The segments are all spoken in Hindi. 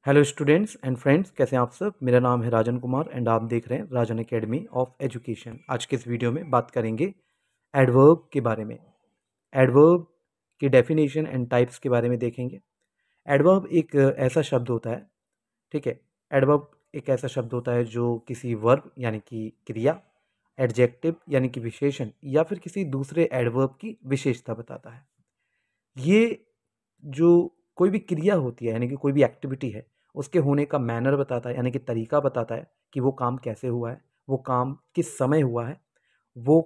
हेलो स्टूडेंट्स एंड फ्रेंड्स, कैसे हैं आप सब। मेरा नाम है राजन कुमार एंड आप देख रहे हैं राजन एकेडमी ऑफ एजुकेशन। आज के इस वीडियो में बात करेंगे एडवर्ब के बारे में। एडवर्ब की डेफिनेशन एंड टाइप्स के बारे में देखेंगे। एडवर्ब एक ऐसा शब्द होता है, ठीक है। एडवर्ब एक ऐसा शब्द होता है जो किसी वर्ब यानी कि क्रिया, एडजेक्टिव यानी कि विशेषण या फिर किसी दूसरे एडवर्ब की विशेषता बताता है। ये जो कोई भी क्रिया होती है यानी कि कोई भी एक्टिविटी है, उसके होने का मैनर बताता है यानी कि तरीका बताता है कि वो काम कैसे हुआ है, वो काम किस समय हुआ है, वो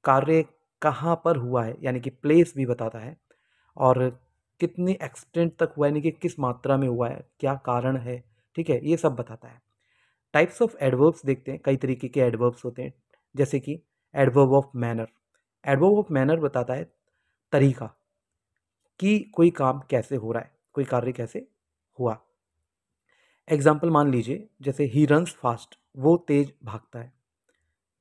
कार्य कहाँ पर हुआ है यानी कि प्लेस भी बताता है, और कितनी एक्सटेंट तक हुआ है यानी कि किस मात्रा में हुआ है, क्या कारण है, ठीक है, ये सब बताता है। टाइप्स ऑफ एडवर्ब्स देखते हैं। कई तरीके के एडवर्ब्स होते हैं, जैसे कि adverb of manner. Adverb of manner बताता है तरीका कि कोई काम कैसे हो रहा है, कोई कार्य कैसे हुआ। एग्जाम्पल मान लीजिए, जैसे ही रन्स फास्ट, वो तेज भागता है।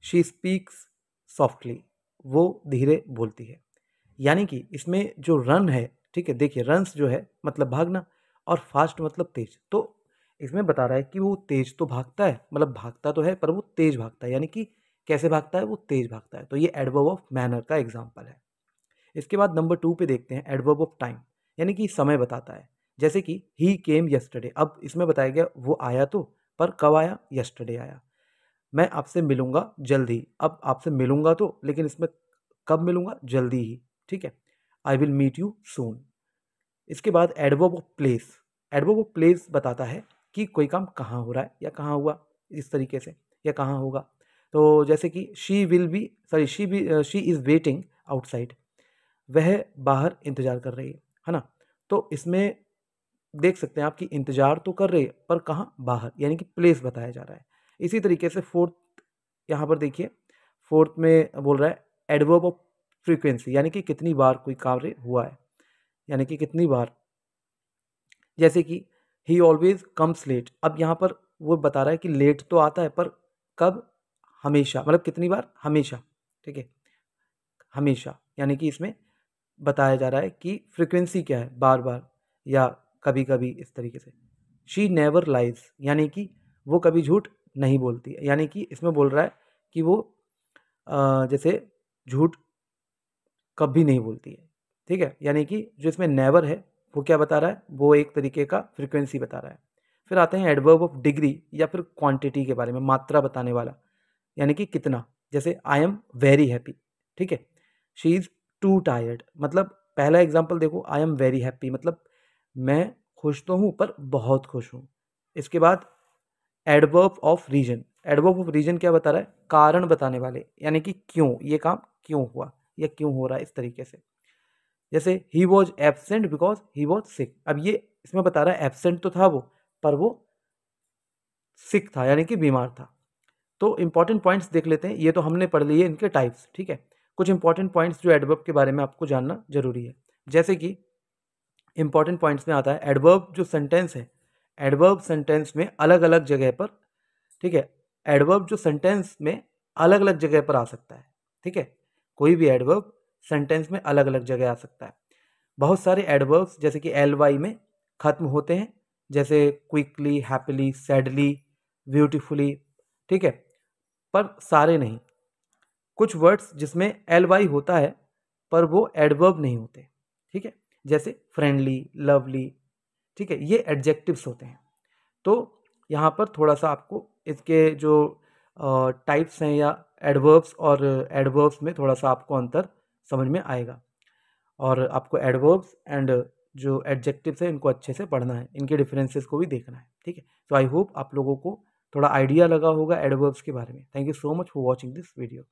शी स्पीक्स सॉफ्टली, वो धीरे बोलती है। यानी कि इसमें जो रन है, ठीक है, देखिए रन्स जो है मतलब भागना, और फास्ट मतलब तेज। तो इसमें बता रहा है कि वो तेज तो भागता है, मतलब भागता तो है पर वो तेज भागता है, यानी कि कैसे भागता है, वो तेज भागता है। तो ये एडवर्ब ऑफ मैनर का एग्जाम्पल है। इसके बाद नंबर 2 पे देखते हैं एडवर्ब ऑफ टाइम, यानी कि समय बताता है। जैसे कि ही केम यस्टरडे, अब इसमें बताया गया वो आया तो, पर कब आया, यस्टरडे आया। मैं आपसे मिलूंगा जल्दी, अब आपसे मिलूंगा तो, लेकिन इसमें कब मिलूंगा, जल्दी ही, ठीक है। I will meet you soon. इसके बाद adverb of place. Adverb of place बताता है कि कोई काम कहाँ हो रहा है या कहाँ हुआ, इस तरीके से, या कहाँ होगा। तो जैसे कि शी इज़ वेटिंग आउटसाइड, वह बाहर इंतजार कर रही है ना। तो इसमें देख सकते हैं आप कि इंतजार तो कर रही है पर कहाँ, बाहर, यानी कि प्लेस बताया जा रहा है। इसी तरीके से फोर्थ, यहाँ पर देखिए, फोर्थ में बोल रहा है एडवर्ब ऑफ फ्रीक्वेंसी, यानी कि कितनी बार कोई कार्य हुआ है, यानी कि कितनी बार। जैसे कि ही ऑलवेज कम्स लेट, अब यहाँ पर वो बता रहा है कि लेट तो आता है पर कब, हमेशा, मतलब कितनी बार, हमेशा, ठीक है, हमेशा। यानी कि इसमें बताया जा रहा है कि फ्रीक्वेंसी क्या है, बार बार या कभी कभी, इस तरीके से। शी नेवर लाइज, यानी कि वो कभी झूठ नहीं बोलती है, यानी कि इसमें बोल रहा है कि वो जैसे झूठ कभी नहीं बोलती है, ठीक है। यानी कि जो इसमें नेवर है वो क्या बता रहा है, वो एक तरीके का फ्रीक्वेंसी बता रहा है। फिर आते हैं एडवर्ब ऑफ डिग्री या फिर क्वांटिटी के बारे में, मात्रा बताने वाला, यानी कि कितना। जैसे आई एम वेरी हैप्पी, ठीक है। शी इज़ टू टायर्ड, मतलब पहला एग्जाम्पल देखो, आई एम वेरी हैप्पी मतलब मैं खुश तो हूँ पर बहुत खुश हूँ। इसके बाद adverb of reason. Adverb of reason क्या बता रहा है, कारण बताने वाले, यानी कि क्यों ये काम क्यों हुआ या क्यों हो रहा है, इस तरीके से। जैसे he was absent because he was sick, अब ये इसमें बता रहा है एबसेंट तो था वो, पर वो सिक था यानी कि बीमार था। तो इंपॉर्टेंट पॉइंट्स देख लेते हैं। ये तो हमने पढ़ लिए इनके टाइप्स, ठीक है। कुछ इंपॉर्टेंट पॉइंट्स जो एडवर्ब के बारे में आपको जानना जरूरी है। जैसे कि इंपॉर्टेंट पॉइंट्स में आता है एडवर्ब जो सेंटेंस है, एडवर्ब सेंटेंस में अलग अलग जगह पर, ठीक है, एडवर्ब जो सेंटेंस में अलग अलग जगह पर आ सकता है, ठीक है। कोई भी एडवर्ब सेंटेंस में अलग अलग जगह आ सकता है। बहुत सारे एडवर्ब्स जैसे कि एल वाई में खत्म होते हैं, जैसे क्विकली, हैप्पीली, सैडली, ब्यूटीफुली, ठीक है, पर सारे नहीं। कुछ वर्ड्स जिसमें एल वाई होता है पर वो एडवर्ब नहीं होते, ठीक है, जैसे फ्रेंडली, लवली, ठीक है, ये एडजेक्टिव्स होते हैं। तो यहाँ पर थोड़ा सा आपको इसके जो टाइप्स हैं या एडवर्ब्स और एडवर्ब्स में थोड़ा सा आपको अंतर समझ में आएगा, और आपको एडवर्ब्स एंड जो एडजेक्टिव्स हैं इनको अच्छे से पढ़ना है, इनके डिफरेंसेस को भी देखना है, ठीक है। तो आई होप आप लोगों को थोड़ा आइडिया लगा होगा एडवर्ब्स के बारे में। Thank you so much for watching this video.